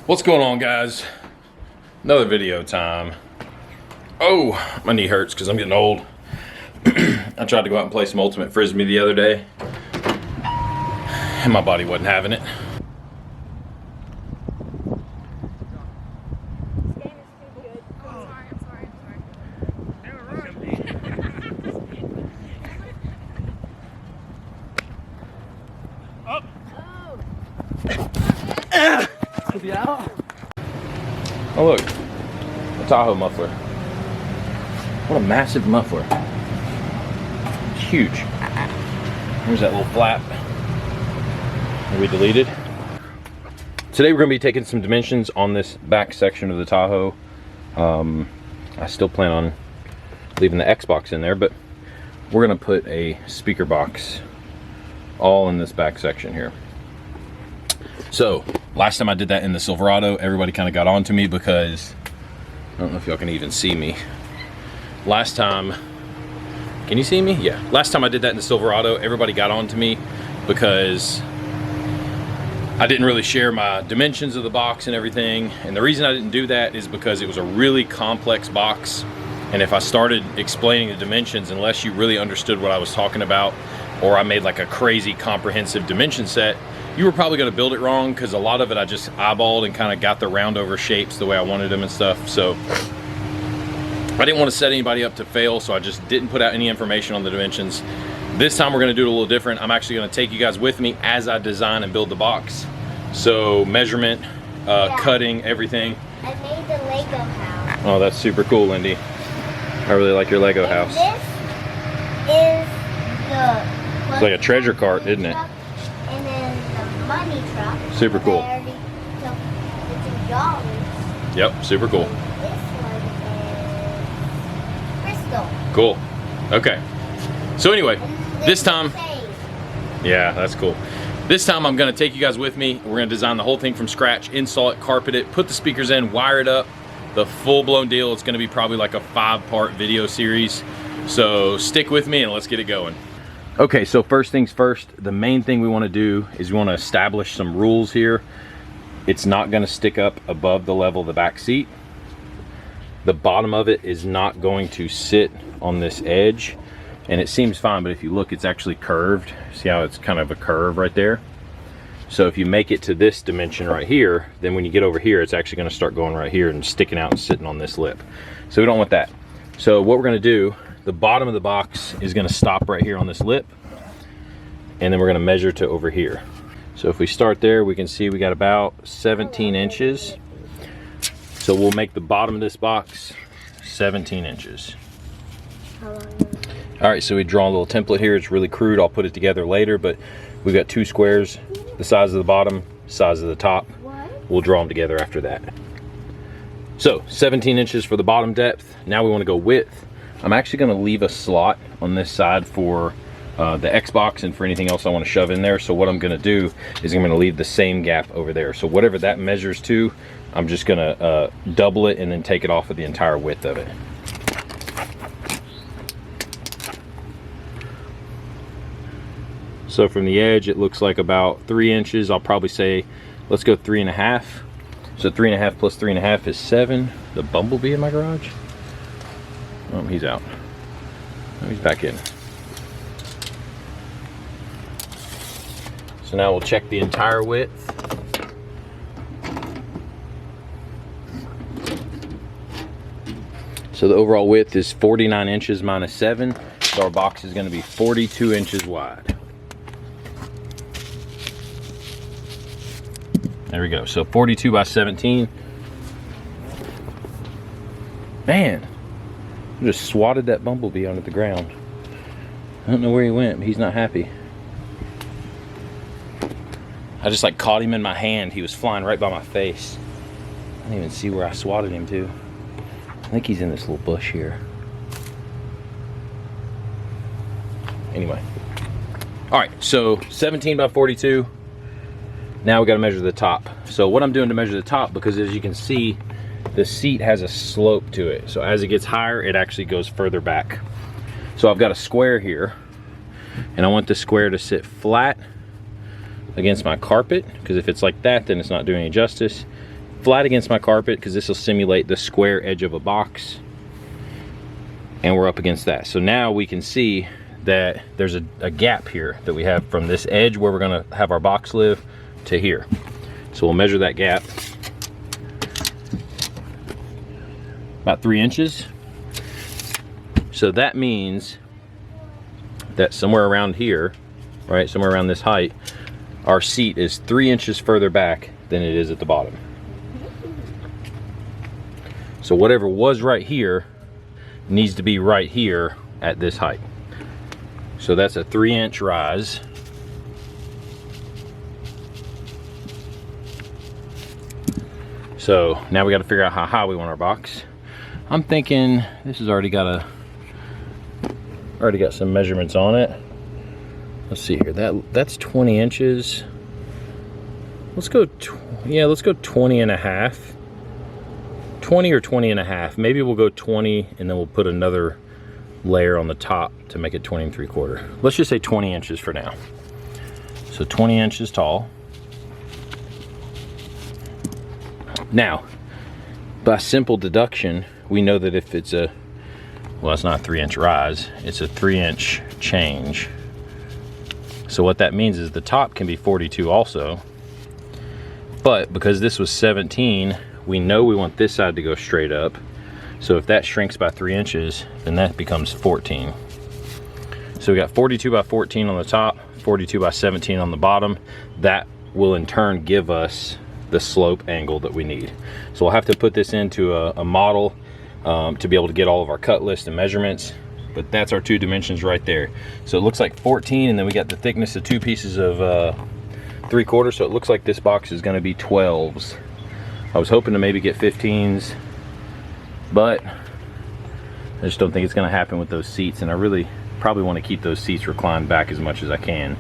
What's going on, guys? Another video time. Oh, my knee hurts because I'm getting old. I tried to go out and play some ultimate frisbee the other day and my body wasn't having it. Oh look, a Tahoe muffler. What a massive muffler. It's huge. Here's that little flap that we deleted. Today we're going to be taking some dimensions on this back section of the Tahoe. I still plan on leaving the Xbox in there, but we're going to put a speaker box all in this back section here. So last time I did that in the Silverado, everybody kind of got on to me because I don't know if y'all can even see me. Last time, can you see me? Yeah. Last time I did that in the Silverado, everybody got on to me because I didn't really share my dimensions of the box and everything. And the reason I didn't do that is because it was a really complex box. And if I started explaining the dimensions, unless you really understood what I was talking about, or I made like a crazy comprehensive dimension set, you were probably going to build it wrong, because a lot of it I just eyeballed and kind of got the round over shapes the way I wanted them and stuff. So I didn't want to set anybody up to fail, so I just didn't put out any information on the dimensions. This time we're going to do it a little different. I'm actually going to take you guys with me as I design and build the box. So measurement, cutting, everything. I made the Lego house. Oh, that's super cool, Lindy. I really like your Lego house. This is the... It's like a treasure cart, isn't it? And then the money truck. Super cool. The $2. Yep, super cool. This one is crystal. Cool. Okay. So anyway, this time, Same. yeah, that's cool. This time I'm gonna take you guys with me. We're gonna design the whole thing from scratch, install it, carpet it, put the speakers in, wire it up, the full-blown deal. It's gonna be probably like a 5-part video series. So stick with me and let's get it going. Okay, so first things first, the main thing we wanna do is we wanna establish some rules here. It's not gonna stick up above the level of the back seat. The bottom of it is not going to sit on this edge. And it seems fine, but if you look, it's actually curved. See how it's kind of a curve right there? So if you make it to this dimension right here, then when you get over here, it's actually gonna start going right here and sticking out and sitting on this lip. So we don't want that. So what we're gonna do, the bottom of the box is gonna stop right here on this lip, and then we're gonna measure to over here. So if we start there, we can see we got about 17 inches. So we'll make the bottom of this box 17 inches. All right, so we draw a little template here. It's really crude. I'll put it together later, but we've got 2 squares, the size of the bottom, size of the top. We'll draw them together after that. So 17 inches for the bottom depth. Now we want to go width. I'm actually going to leave a slot on this side for the Xbox and for anything else I want to shove in there. So what I'm going to do is I'm going to leave the same gap over there. So whatever that measures to, I'm just going to double it and then take it off of the entire width of it. So from the edge, it looks like about 3 inches. I'll probably say, let's go 3.5. So 3.5 plus 3.5 is 7. The bumblebee in my garage? Oh, he's out. Oh, he's back in. So now we'll check the entire width. So the overall width is 49 inches minus 7. So our box is going to be 42 inches wide. There we go. So 42 by 17. Man, I just swatted that bumblebee onto the ground. I don't know where he went, but he's not happy. I just like caught him in my hand. He was flying right by my face. I didn't even see where I swatted him to. I think he's in this little bush here. Anyway. All right, so 17 by 42. Now we got to measure the top. So what I'm doing to measure the top, because as you can see, the seat has a slope to it. So as it gets higher, it actually goes further back. So I've got a square here, and I want the square to sit flat against my carpet, because if it's like that, then it's not doing any justice. flat against my carpet because this will simulate the square edge of a box. And we're up against that. So now we can see that there's a gap here that we have from this edge where we're gonna have our box live to here. So we'll measure that gap. About 3 inches. So that means that somewhere around here, right, somewhere around this height, our seat is 3 inches further back than it is at the bottom. So whatever was right here needs to be right here at this height. So that's a 3-inch rise. So now we got to figure out how high we want our box. I'm thinking this has already got some measurements on it. Let's see here. That's 20 inches. Let's go. Let's go 20 and a half. 20 or 20 and a half. Maybe we'll go 20 and then we'll put another layer on the top to make it 20 3/4. Let's just say 20 inches for now. So 20 inches tall. Now, by simple deduction, we know that if it's well, it's not a 3-inch rise, it's a 3-inch change. So what that means is the top can be 42 also, but because this was 17, we know we want this side to go straight up. So if that shrinks by 3 inches, then that becomes 14. So we got 42 by 14 on the top, 42 by 17 on the bottom. That will in turn give us the slope angle that we need. So we'll have to put this into a model to be able to get all of our cut list and measurements. But that's our 2 dimensions right there. So it looks like 14, and then we got the thickness of 2 pieces of 3/4. So it looks like this box is going to be 12s. I was hoping to maybe get 15s, but I just don't think it's going to happen with those seats, and I really probably want to keep those seats reclined back as much as I can.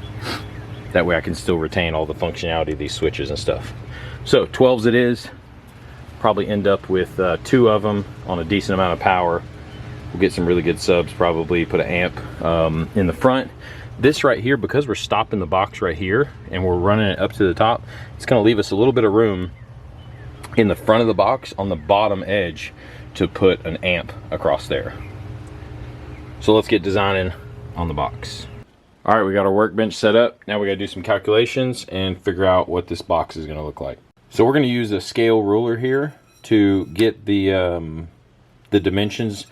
That way I can still retain all the functionality of these switches and stuff. So 12s it is. Probably end up with 2 of them on a decent amount of power. We'll get some really good subs, probably put an amp in the front. This right here, because we're stopping the box right here and we're running it up to the top, it's going to leave us a little bit of room in the front of the box on the bottom edge to put an amp across there. So let's get designing on the box. All right, we got our workbench set up. Now we got to do some calculations and figure out what this box is going to look like. So we're going to use a scale ruler here to get the dimensions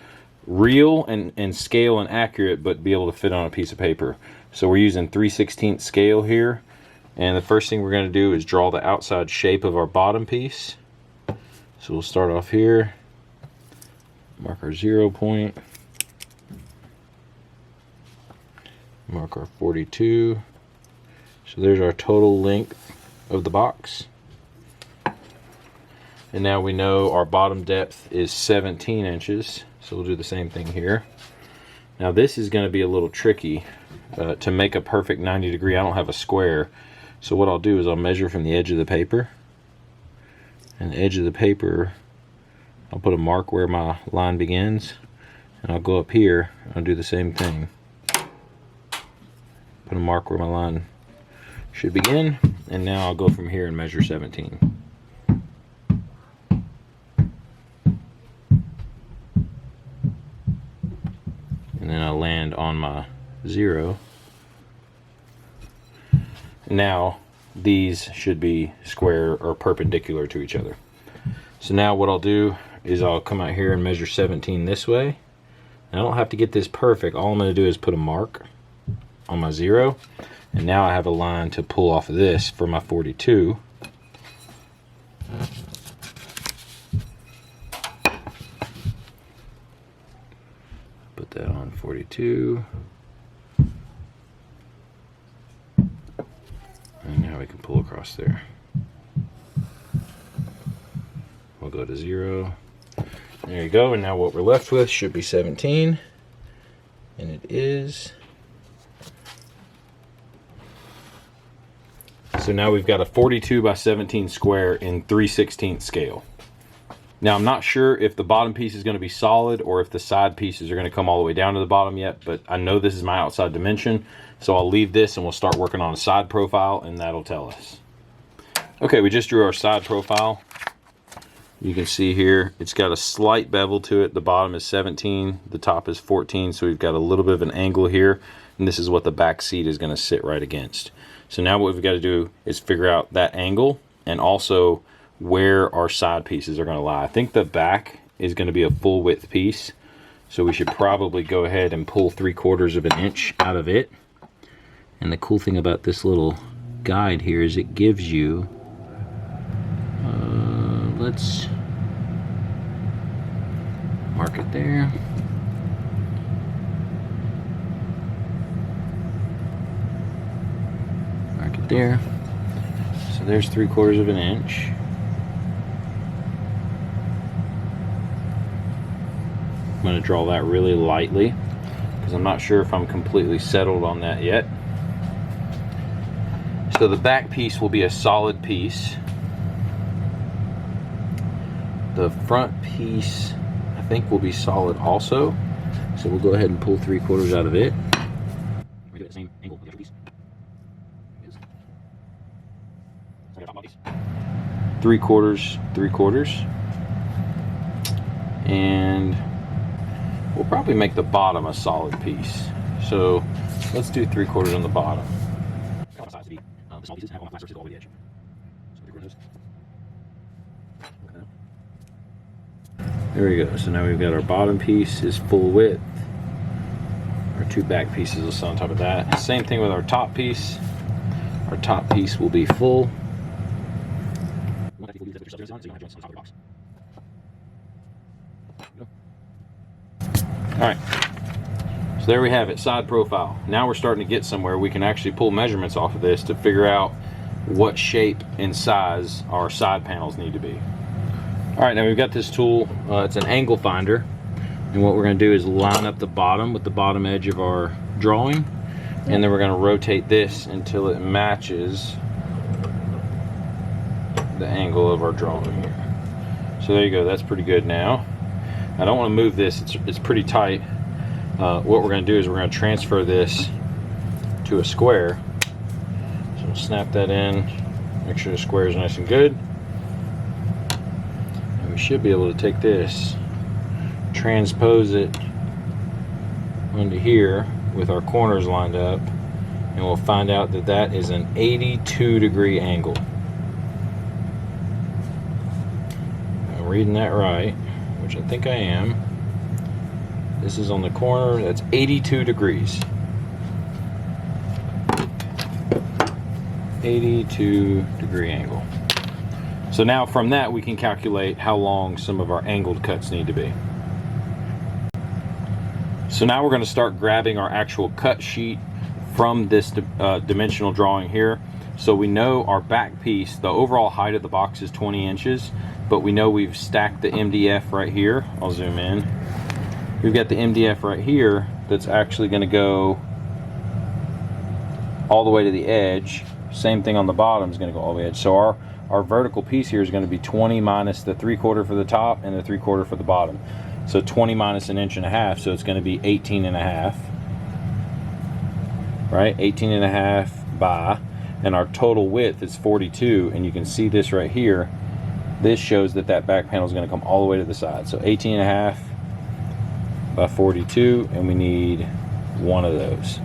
real and scale and accurate, but be able to fit on a piece of paper. So we're using 3/16 scale here, and the first thing we're going to do is draw the outside shape of our bottom piece. So we'll start off here, mark our 0 point, mark our 42. So there's our total length of the box. And now we know our bottom depth is 17 inches. So we'll do the same thing here. Now this is going to be a little tricky to make a perfect 90 degree. I don't have a square. So what I'll do is I'll measure from the edge of the paper. And the edge of the paper, I'll put a mark where my line begins. And I'll go up here and I'll do the same thing. Put a mark where my line should begin. And now I'll go from here and measure 17. And then I'll land on my 0. Now these should be square or perpendicular to each other. So now what I'll do is I'll come out here and measure 17 this way. And I don't have to get this perfect. All I'm going to do is put a mark on my 0. And now I have a line to pull off of this for my 42. Put that on 42. And now we can pull across there. We'll go to 0. There you go. And now what we're left with should be 17. And it is. So now we've got a 42 by 17 square in 3/16 scale. Now I'm not sure if the bottom piece is going to be solid or if the side pieces are going to come all the way down to the bottom yet, but I know this is my outside dimension, so I'll leave this and we'll start working on a side profile and that'll tell us. Okay, we just drew our side profile. You can see here, it's got a slight bevel to it. The bottom is 17, the top is 14, so we've got a little bit of an angle here, and this is what the back seat is gonna sit right against. So now what we've got to do is figure out that angle and also where our side pieces are gonna lie. I think the back is gonna be a full width piece, so we should probably go ahead and pull 3/4 of an inch out of it. And the cool thing about this little guide here is it gives you, let's mark it there. Mark it there. So there's 3/4 of an inch. I'm going to draw that really lightly because I'm not sure if I'm completely settled on that yet. So the back piece will be a solid piece. The front piece, I think, will be solid also. So we'll go ahead and pull 3/4 out of it. We get the same angle with the other piece. 3/4, 3/4. And we'll probably make the bottom a solid piece. So let's do 3/4 on the bottom. The small pieces have on my flat surfaces all the way to the edge. So 3/4. There we go. So now we've got our bottom piece is full width. Our two back pieces will sit on top of that. Same thing with our top piece. Our top piece will be full. Alright. So there we have it, side profile. Now we're starting to get somewhere. We can actually pull measurements off of this to figure out what shape and size our side panels need to be. Alright, now we've got this tool. It's an angle finder. And what we're going to do is line up the bottom with the bottom edge of our drawing. And then we're going to rotate this until it matches the angle of our drawing here. So there you go, that's pretty good now. I don't want to move this, it's pretty tight. What we're going to do is we're going to transfer this to a square. So we'll snap that in, make sure the square is nice and good. And we should be able to take this, transpose it onto here with our corners lined up, and we'll find out that that is an 82-degree angle. I'm reading that right, which I think I am. This is on the corner, that's 82 degrees. 82-degree angle. So now from that we can calculate how long some of our angled cuts need to be. So now we're going to start grabbing our actual cut sheet from this dimensional drawing here. So we know our back piece, the overall height of the box is 20 inches, but we know we've stacked the MDF right here. I'll zoom in. We've got the MDF right here that's actually going to go all the way to the edge. Same thing on the bottom is going to go all the way to the edge. So our vertical piece here is going to be 20 minus the 3/4 for the top and the 3/4 for the bottom. So 20 minus an inch and a half, so it's going to be 18 and a half. Right? 18 and a half by, and our total width is 42, and you can see this right here. This shows that that back panel is going to come all the way to the side. So 18 and a half by 42, and we need one of those.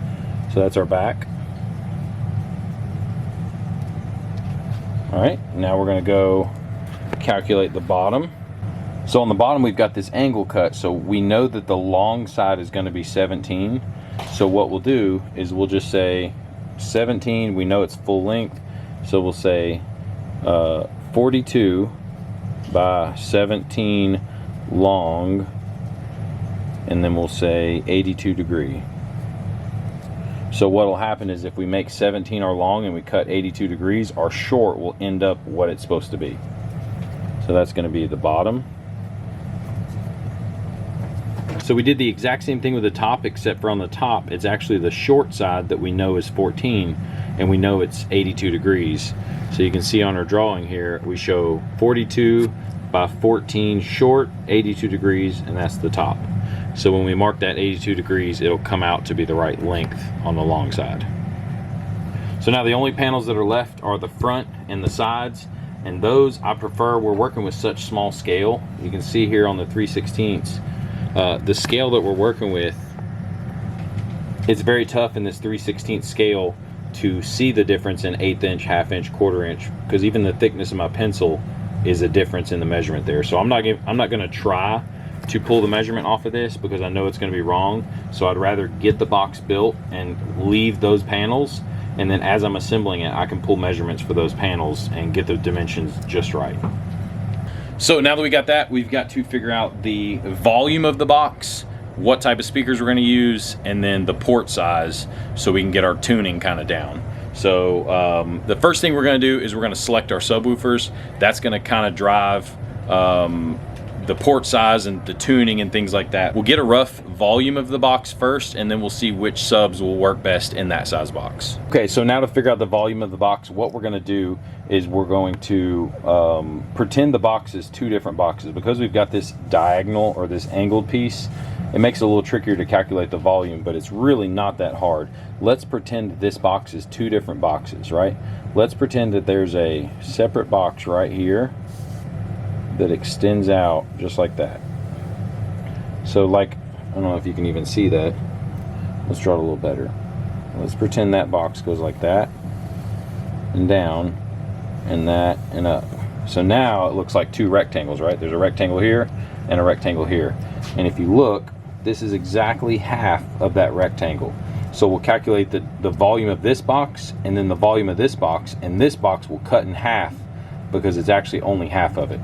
So that's our back. All right, now we're going to go calculate the bottom. So on the bottom we've got this angle cut, so we know that the long side is going to be 17. So what we'll do is we'll just say 17, we know it's full length, so we'll say 42 by 17 long, and then we'll say 82 degree. So what will happen is if we make 17 our long and we cut 82 degrees, our short will end up what it's supposed to be. So that's going to be the bottom. So we did the exact same thing with the top, except for on the top it's actually the short side that we know is 14, and we know it's 82 degrees. So you can see on our drawing here we show 42 by 14 short, 82 degrees, and that's the top. So when we mark that 82 degrees, it'll come out to be the right length on the long side. So now the only panels that are left are the front and the sides, And those I prefer. We're working with such small scale. You can see here on the 3/16, the scale that we're working with, it's very tough in this 3/16 scale to see the difference in 1/8 inch, 1/2 inch, 1/4 inch, because even the thickness of my pencil is a difference in the measurement there. So I'm not going to try to pull the measurement off of this because I know it's going to be wrong. So I'd rather get the box built and leave those panels, and then as I'm assembling it, I can pull measurements for those panels and get the dimensions just right. So now that we got that, we've got to figure out the volume of the box, what type of speakers we're going to use, and then the port size so we can get our tuning kind of down. So the first thing we're going to do is we're going to select our subwoofers. That's going to kind of drive the port size and the tuning and things like that. We'll get a rough volume of the box first, and then we'll see which subs will work best in that size box. Okay, so now to figure out the volume of the box, what we're going to do is we're going to pretend the box is two different boxes. Because we've got this diagonal or this angled piece, it makes it a little trickier to calculate the volume, but it's really not that hard. Let's pretend this box is two different boxes, right? Let's pretend that there's a separate box right here that extends out just like that. So like, I don't know if you can even see that. Let's draw it a little better. Let's pretend that box goes like that and down and that and up. So now it looks like two rectangles, right? There's a rectangle here and a rectangle here. And if you look, this is exactly half of that rectangle. So we'll calculate the volume of this box and then the volume of this box, and this box will cut in half because it's actually only half of it.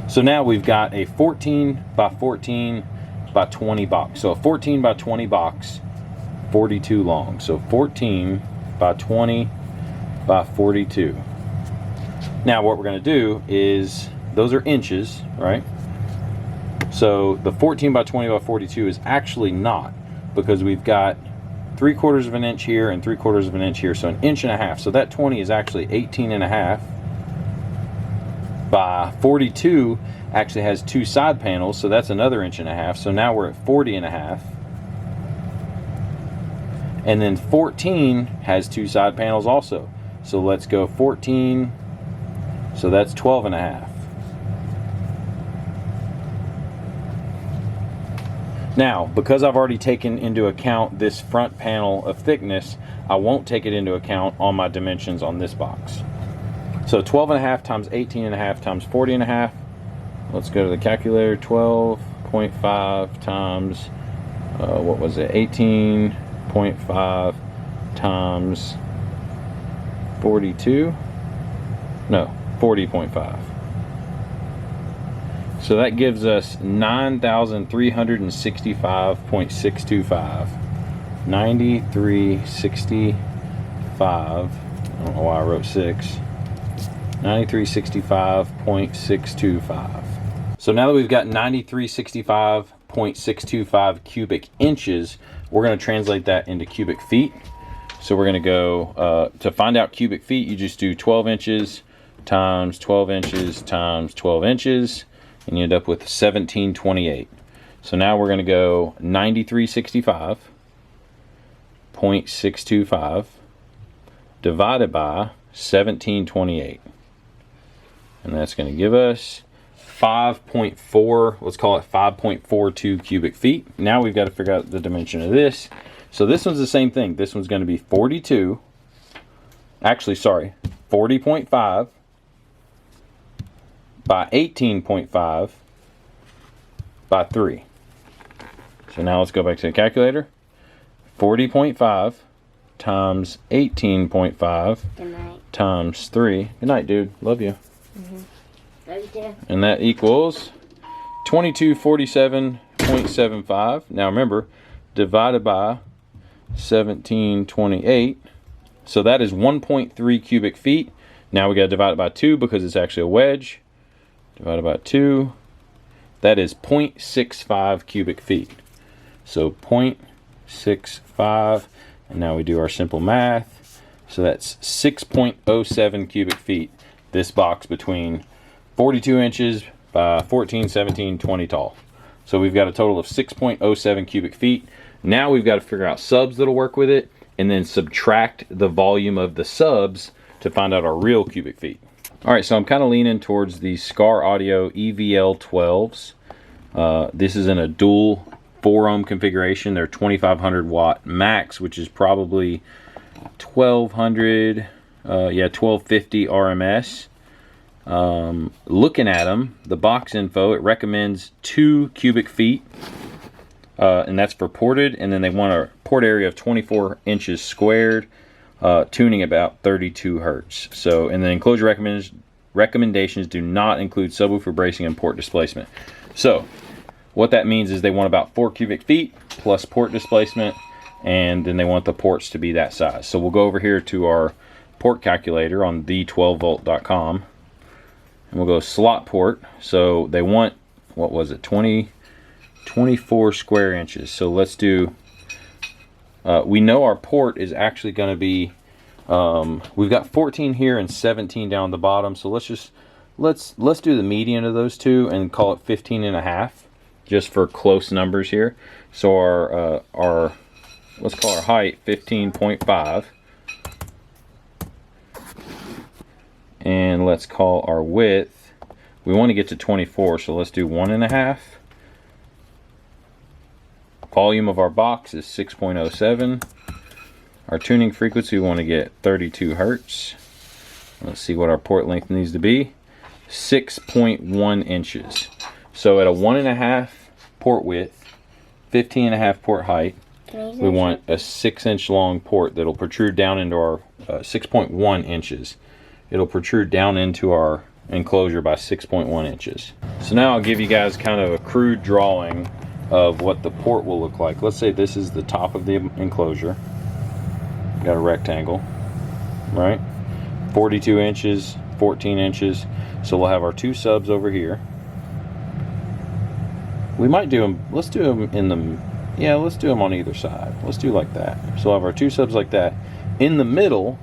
So now we've got a 14 by 14 by 20 box. So a 14 by 20 box, 42 long. So 14 by 20 by 42. Now what we're going to do is, those are inches, right? So the 14 by 20 by 42 is actually not, because we've got 3/4 of an inch here and 3/4 of an inch here, so 1.5 inches. So that 20 is actually 18.5 by 42 actually has two side panels, so that's another 1.5 inches. So now we're at 40.5. And then 14 has two side panels also. So let's go 14, so that's 12.5. Now, because I've already taken into account this front panel of thickness, I won't take it into account on my dimensions on this box. So 12.5 times 18.5 times 40.5. Let's go to the calculator. 12.5 times, what was it? 18.5 times 42. No, 40.5. So that gives us 9,365.625. 9365. I don't know why I wrote 6. 9365.625. So now that we've got 9365.625 cubic inches, we're going to translate that into cubic feet. So we're going to go, to find out cubic feet, you just do 12 inches times 12 inches times 12 inches, and you end up with 1728. So now we're going to go 9365.625 divided by 1728. And that's going to give us 5.4, let's call it 5.42 cubic feet. Now we've got to figure out the dimension of this. So this one's the same thing. This one's going to be 42, actually, sorry, 40.5 by 18.5 by 3. So now let's go back to the calculator. 40.5 times 18.5 times 3. Good night, dude. Love you. Love you too. And that equals 2247.75. Now remember, divided by 1728. So that is 1.3 cubic feet. Now we got to divide it by 2 because it's actually a wedge. Divided by 2. That is 0.65 cubic feet. So 0.65. And now we do our simple math. So that's 6.07 cubic feet. This box between 42 inches by 14, 17, 20 tall. So we've got a total of 6.07 cubic feet. Now we've got to figure out subs that'll work with it, and then subtract the volume of the subs to find out our real cubic feet. All right, so I'm kind of leaning towards the Scar Audio EVL 12s. This is in a dual 4-ohm configuration. They're 2500 watt max, which is probably 1200, 1250 RMS. Looking at them, the box info, it recommends 2 cubic feet, and that's for ported, and then they want a port area of 24 inches squared, tuning about 32 hertz. So, and the enclosure recommendations do not include subwoofer bracing and port displacement. So what that means is they want about 4 cubic feet plus port displacement, and then they want the ports to be that size. So we'll go over here to our port calculator on the12volt.com, and we'll go slot port. So they want, what was it, 24 square inches. So let's do, we know our port is actually going to be, we've got 14 here and 17 down the bottom. So let's do the median of those two and call it 15 and a half, just for close numbers here. So our let's call our height 15.5, and let's call our width, we want to get to 24, so let's do 1.5. Volume of our box is 6.07. Our tuning frequency, we want to get 32 hertz. Let's see what our port length needs to be. 6.1 inches. So at a 1.5 port width, 15.5 port height, we want a 6-inch long port that'll protrude down into our 6.1 inches. It'll protrude down into our enclosure by 6.1 inches. So now I'll give you guys kind of a crude drawing of what the port will look like. Let's say this is the top of the enclosure. Got a rectangle, right? 42 inches, 14 inches. So we'll have our 2 subs over here. We might do them, let's do them in the, yeah, let's do them on either side. Let's do like that. So we'll have our 2 subs like that. In the middle,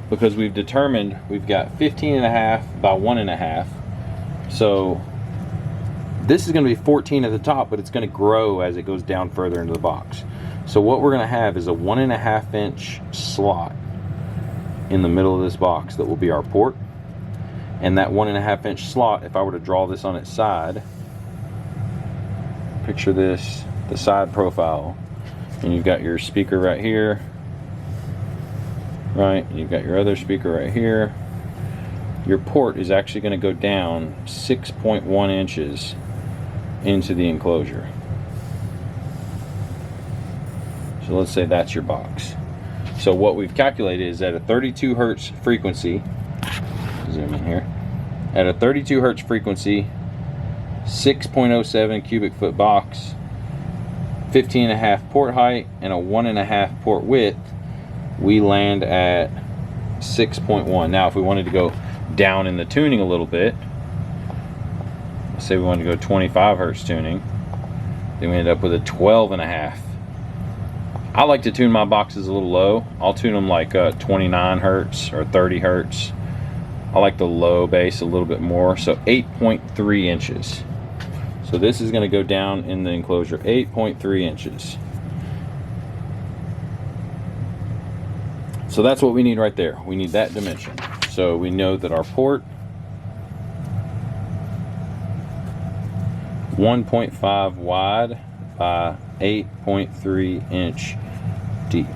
because we've determined we've got 15.5 by 1.5. So this is going to be 14 at the top, but it's going to grow as it goes down further into the box. So what we're going to have is a 1.5 inch slot in the middle of this box that will be our port. And that 1.5 inch slot, if I were to draw this on its side, picture this, the side profile, and you've got your speaker right here, right? You've got your other speaker right here. Your port is actually going to go down 6.1 inches into the enclosure. So let's say that's your box. So what we've calculated is at a 32 hertz frequency, zoom in here, at a 32 hertz frequency, 6.07 cubic foot box, 15.5 port height, and a 1.5 port width, we land at 6.1. Now if we wanted to go down in the tuning a little bit, let's say we wanted to go 25 hertz tuning, then we end up with a 12.5. I like to tune my boxes a little low. I'll tune them like 29 hertz or 30 hertz. I like the low bass a little bit more. So 8.3 inches. So this is going to go down in the enclosure 8.3 inches. So that's what we need right there. We need that dimension. So we know that our port, 1.5 wide by 8.3 inch deep.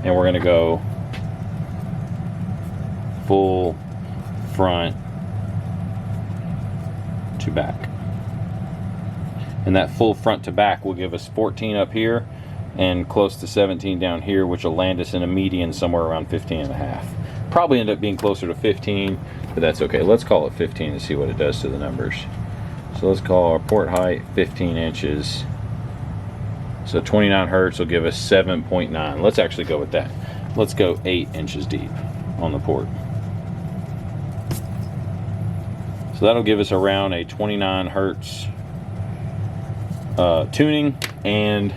And we're going to go full front to back. And that full front to back will give us 14 up here and close to 17 down here, which will land us in a median somewhere around 15.5. Probably end up being closer to 15, but that's okay. Let's call it 15 and see what it does to the numbers. So let's call our port height 15 inches. So 29 hertz will give us 7.9. Let's actually go with that. Let's go 8 inches deep on the port. So that'll give us around a 29 hertz tuning, and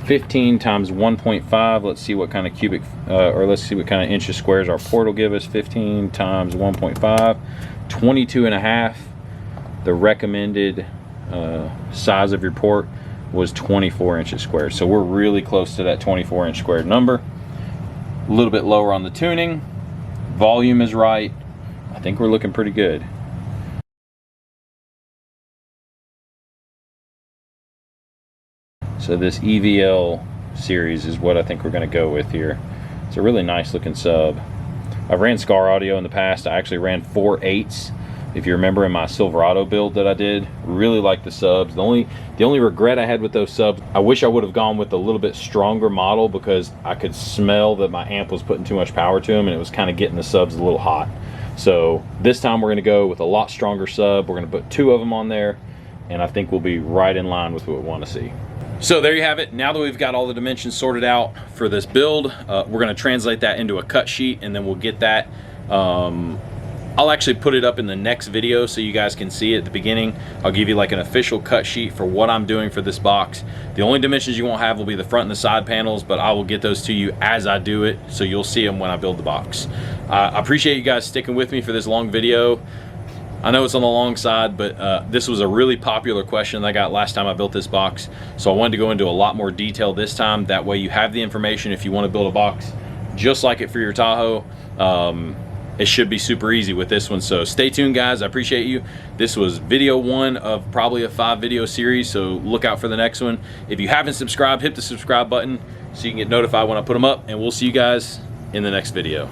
15 times 1.5. Let's see what kind of cubic, or let's see what kind of inches squares our port will give us. 15 times 1.5, 22.5. The recommended size of your port was 24 inches squared. So we're really close to that 24 inch squared number. A little bit lower on the tuning, volume is right. I think we're looking pretty good. So this EVL series is what I think we're going to go with here. It's a really nice looking sub. I've ran Scar Audio in the past. I actually ran 4/8. If you remember in my Silverado build that I did, really like the subs. The only regret I had with those subs, I wish I would have gone with a little bit stronger model, because I could smell that my amp was putting too much power to them and it was kind of getting the subs a little hot. So this time we're going to go with a lot stronger sub. We're going to put 2 of them on there, and I think we'll be right in line with what we want to see. So there you have it. Now that we've got all the dimensions sorted out for this build, we're going to translate that into a cut sheet, and then we'll get that. I'll actually put it up in the next video so you guys can see it at the beginning. I'll give you like an official cut sheet for what I'm doing for this box. The only dimensions you won't have will be the front and the side panels, but I will get those to you as I do it, so you'll see them when I build the box. I appreciate you guys sticking with me for this long video. I know it's on the long side, but this was a really popular question that I got last time I built this box, so I wanted to go into a lot more detail this time. That way you have the information if you want to build a box just like it for your Tahoe. It should be super easy with this one, so stay tuned, guys. I appreciate you. This was video 1 of probably a 5 video series, so look out for the next one. If you haven't subscribed, hit the subscribe button so you can get notified when I put them up, and we'll see you guys in the next video.